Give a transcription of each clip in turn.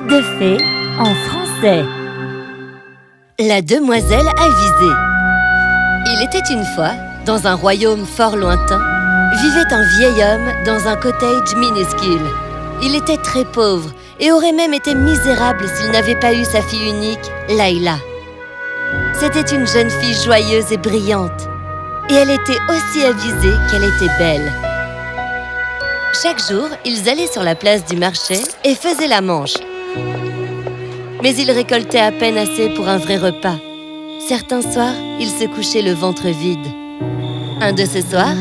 Conte de fées en français. La demoiselle avisée. Il était une fois, dans un royaume fort lointain, vivait un vieil homme dans un cottage minuscule. Il était très pauvre et aurait même été misérable s'il n'avait pas eu sa fille unique, Layla. C'était une jeune fille joyeuse et brillante, et elle était aussi avisée qu'elle était belle. Chaque jour, ils allaient sur la place du marché et faisaient la manche. Mais ils récoltaient à peine assez pour un vrai repas. Certains soirs, ils se couchaient le ventre vide. Un de ces soirs,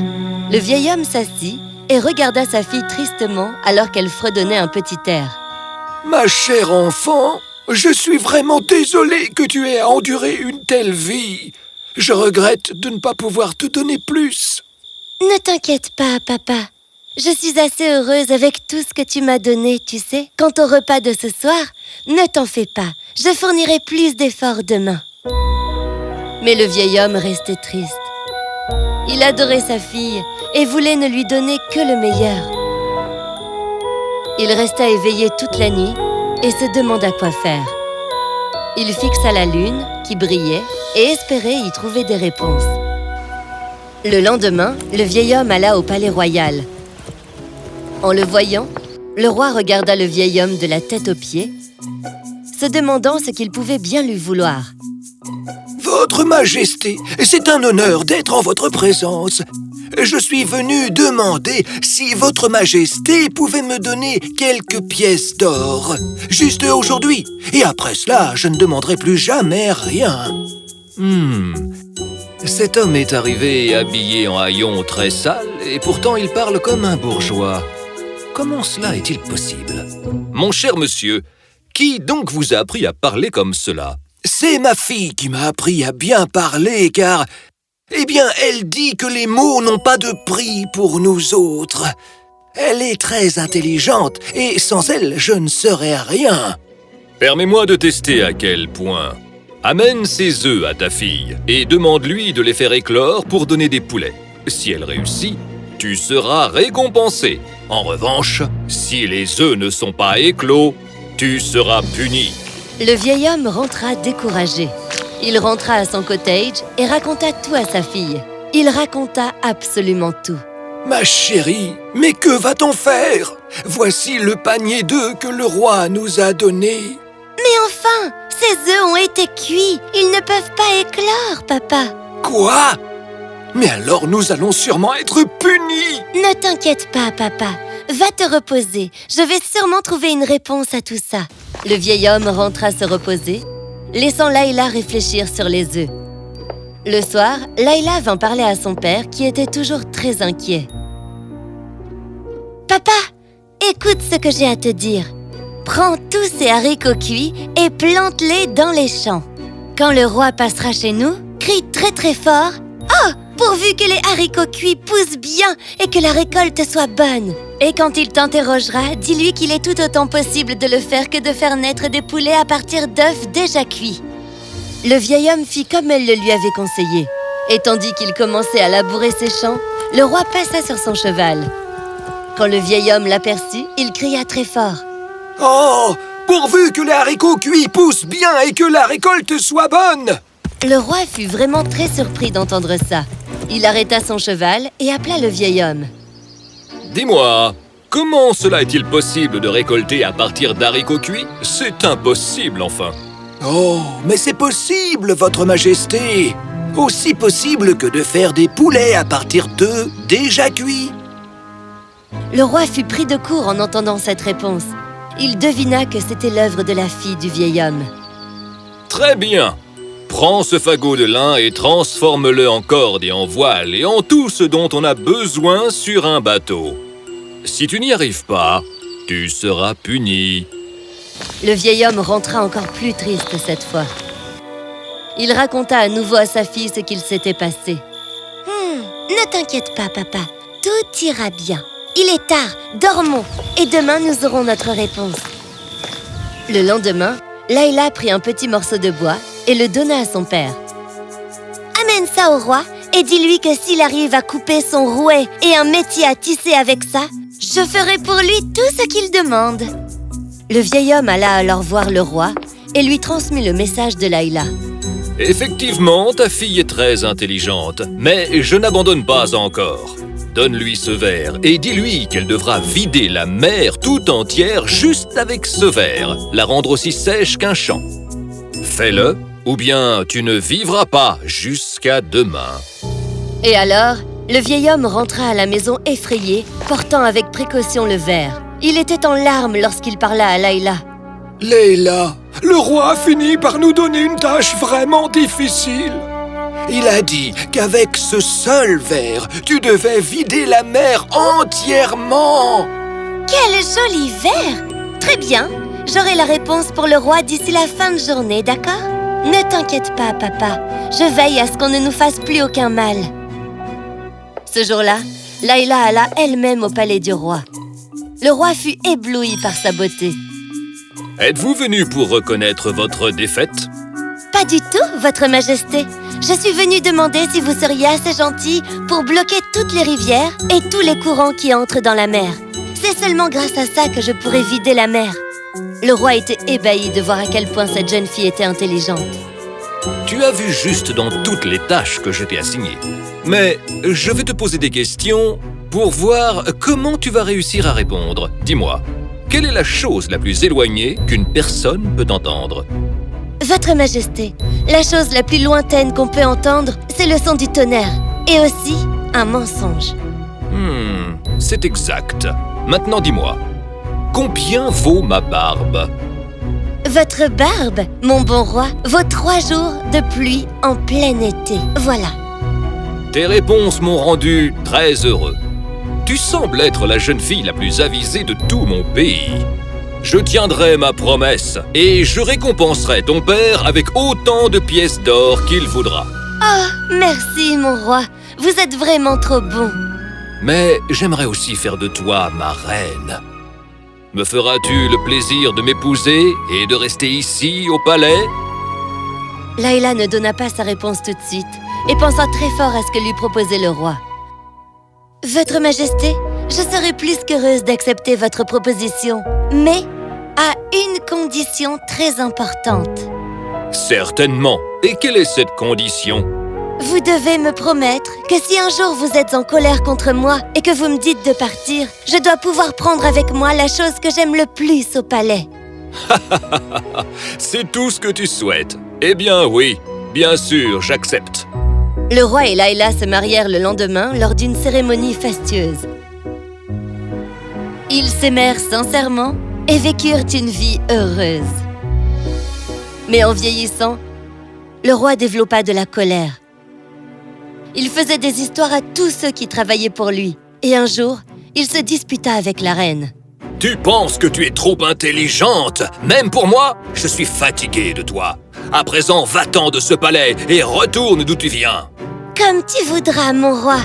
le vieil homme s'assit et regarda sa fille tristement alors qu'elle fredonnait un petit air. « Ma chère enfant, je suis vraiment désolé que tu aies à endurer une telle vie. Je regrette de ne pas pouvoir te donner plus. » « Ne t'inquiète pas, papa. Je suis assez heureuse avec tout ce que tu m'as donné, tu sais. Quant au repas de ce soir, ne t'en fais pas. Je fournirai plus d'efforts demain. » Mais le vieil homme restait triste. Il adorait sa fille et voulait ne lui donner que le meilleur. Il resta éveillé toute la nuit et se demanda quoi faire. Il fixa la lune, qui brillait, et espérait y trouver des réponses. Le lendemain, le vieil homme alla au palais royal. En le voyant, le roi regarda le vieil homme de la tête aux pieds, se demandant ce qu'il pouvait bien lui vouloir. « Votre Majesté, c'est un honneur d'être en votre présence. Je suis venu demander si Votre Majesté pouvait me donner quelques pièces d'or. Juste aujourd'hui. Et après cela, je ne demanderai plus jamais rien. » Cet homme est arrivé habillé en haillons très sales et pourtant il parle comme un bourgeois. Comment cela est-il possible? Mon cher monsieur, qui donc vous a appris à parler comme cela? C'est ma fille qui m'a appris à bien parler car, eh bien, elle dit que les mots n'ont pas de prix pour nous autres. Elle est très intelligente et sans elle, je ne serais rien. Permets-moi de tester à quel point. Amène ses œufs à ta fille et demande-lui de les faire éclore pour donner des poulets. Si elle réussit, tu seras récompensé. En revanche, si les œufs ne sont pas éclos, tu seras puni. Le vieil homme rentra découragé. Il rentra à son cottage et raconta tout à sa fille. Il raconta absolument tout. « Ma chérie, mais que va-t-on faire? Voici le panier d'œufs que le roi nous a donné. » Mais enfin, ces œufs ont été cuits. Ils ne peuvent pas éclore, papa. Quoi? Mais alors nous allons sûrement être punis. Ne t'inquiète pas, papa. Va te reposer. Je vais sûrement trouver une réponse à tout ça. Le vieil homme rentra se reposer, laissant Layla réfléchir sur les œufs. Le soir, Layla vint parler à son père qui était toujours très inquiet. « Papa, écoute ce que j'ai à te dire. Prends tous ces haricots cuits et plante-les dans les champs. Quand le roi passera chez nous, crie très très fort « Oh, pourvu que les haricots cuits poussent bien et que la récolte soit bonne !» Et quand il t'interrogera, dis-lui qu'il est tout autant possible de le faire que de faire naître des poulets à partir d'œufs déjà cuits. Le vieil homme fit comme elle le lui avait conseillé. Et tandis qu'il commençait à labourer ses champs, le roi passa sur son cheval. Quand le vieil homme l'aperçut, il cria très fort. « Oh, pourvu que les haricots cuits poussent bien et que la récolte soit bonne !» Le roi fut vraiment très surpris d'entendre ça. Il arrêta son cheval et appela le vieil homme. Dis-moi, comment cela est-il possible de récolter à partir d'haricots cuits? C'est impossible, enfin. Oh, mais c'est possible, Votre Majesté. Aussi possible que de faire des poulets à partir d'œufs déjà cuits. Le roi fut pris de court en entendant cette réponse. Il devina que c'était l'œuvre de la fille du vieil homme. Très bien. Prends ce fagot de lin et transforme-le en corde et en voile et en tout ce dont on a besoin sur un bateau. Si tu n'y arrives pas, tu seras puni. Le vieil homme rentra encore plus triste cette fois. Il raconta à nouveau à sa fille ce qu'il s'était passé. « Ne t'inquiète pas, papa. Tout ira bien. Il est tard, dormons, et demain nous aurons notre réponse. » Le lendemain, Layla prit un petit morceau de bois et le donna à son père. « Amène ça au roi et dis-lui que s'il arrive à couper son rouet et un métier à tisser avec ça, je ferai pour lui tout ce qu'il demande. » Le vieil homme alla alors voir le roi et lui transmit le message de Layla. Effectivement, ta fille est très intelligente, mais je n'abandonne pas encore. Donne-lui ce verre et dis-lui qu'elle devra vider la mer tout entière juste avec ce verre, la rendre aussi sèche qu'un champ. Fais-le, ou bien tu ne vivras pas jusqu'à demain. Et alors, le vieil homme rentra à la maison effrayé, portant avec précaution le verre. Il était en larmes lorsqu'il parla à Layla. « Layla, le roi a fini par nous donner une tâche vraiment difficile. Il a dit qu'avec ce seul verre, tu devais vider la mer entièrement. » Quel joli verre! Très bien, j'aurai la réponse pour le roi d'ici la fin de journée, d'accord? Ne t'inquiète pas, papa. Je veille à ce qu'on ne nous fasse plus aucun mal. Ce jour-là, Layla alla elle-même au palais du roi. Le roi fut ébloui par sa beauté. Êtes-vous venu pour reconnaître votre défaite? Pas du tout, votre majesté. Je suis venue demander si vous seriez assez gentil pour bloquer toutes les rivières et tous les courants qui entrent dans la mer. C'est seulement grâce à ça que je pourrai vider la mer. Le roi était ébahi de voir à quel point cette jeune fille était intelligente. Tu as vu juste dans toutes les tâches que je t'ai assignées. Mais je vais te poser des questions pour voir comment tu vas réussir à répondre. Dis-moi, quelle est la chose la plus éloignée qu'une personne peut entendre? Votre majesté, la chose la plus lointaine qu'on peut entendre, c'est le son du tonnerre. Et aussi, un mensonge. C'est exact. Maintenant dis-moi, combien vaut ma barbe? Votre barbe, mon bon roi, vaut 3 jours de pluie en plein été. Voilà. Tes réponses m'ont rendu très heureux. Tu sembles être la jeune fille la plus avisée de tout mon pays. Je tiendrai ma promesse et je récompenserai ton père avec autant de pièces d'or qu'il voudra. Oh, merci, mon roi. Vous êtes vraiment trop bon. Mais j'aimerais aussi faire de toi ma reine. Me feras-tu le plaisir de m'épouser et de rester ici, au palais? Layla ne donna pas sa réponse tout de suite et pensa très fort à ce que lui proposait le roi. Votre Majesté, je serais plus qu'heureuse d'accepter votre proposition, mais à une condition très importante. Certainement. Et quelle est cette condition? Vous devez me promettre que si un jour vous êtes en colère contre moi et que vous me dites de partir, je dois pouvoir prendre avec moi la chose que j'aime le plus au palais. C'est tout ce que tu souhaites. Eh bien oui, bien sûr, j'accepte. Le roi et Layla se marièrent le lendemain lors d'une cérémonie fastueuse. Ils s'aimèrent sincèrement et vécurent une vie heureuse. Mais en vieillissant, le roi développa de la colère. Il faisait des histoires à tous ceux qui travaillaient pour lui. Et un jour, il se disputa avec la reine. Tu penses que tu es trop intelligente? Même pour moi, je suis fatigué de toi. À présent, va-t'en de ce palais et retourne d'où tu viens. Comme tu voudras, mon roi.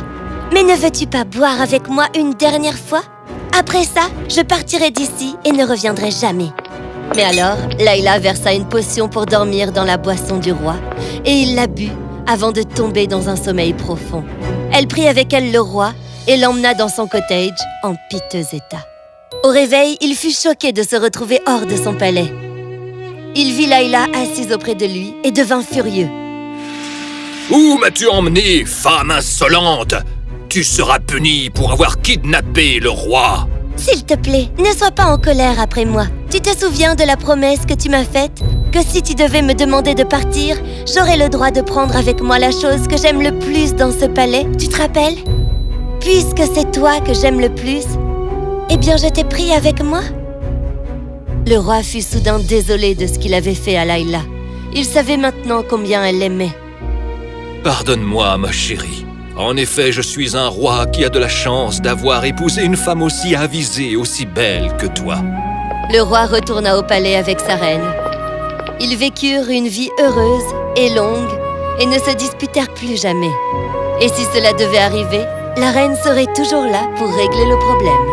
Mais ne veux-tu pas boire avec moi une dernière fois? Après ça, je partirai d'ici et ne reviendrai jamais. Mais alors, Layla versa une potion pour dormir dans la boisson du roi et il la but avant de tomber dans un sommeil profond. Elle prit avec elle le roi et l'emmena dans son cottage en piteux état. Au réveil, il fut choqué de se retrouver hors de son palais. Il vit Layla assise auprès de lui et devint furieux. « Où m'as-tu emmené, femme insolente? Tu seras punie pour avoir kidnappé le roi !» S'il te plaît, ne sois pas en colère après moi. Tu te souviens de la promesse que tu m'as faite? Que si tu devais me demander de partir, j'aurais le droit de prendre avec moi la chose que j'aime le plus dans ce palais. Tu te rappelles? Puisque c'est toi que j'aime le plus, eh bien je t'ai pris avec moi. Le roi fut soudain désolé de ce qu'il avait fait à Layla. Il savait maintenant combien elle l'aimait. Pardonne-moi, ma chérie. En effet, je suis un roi qui a de la chance d'avoir épousé une femme aussi avisée, aussi belle que toi. Le roi retourna au palais avec sa reine. Ils vécurent une vie heureuse et longue et ne se disputèrent plus jamais. Et si cela devait arriver, la reine serait toujours là pour régler le problème.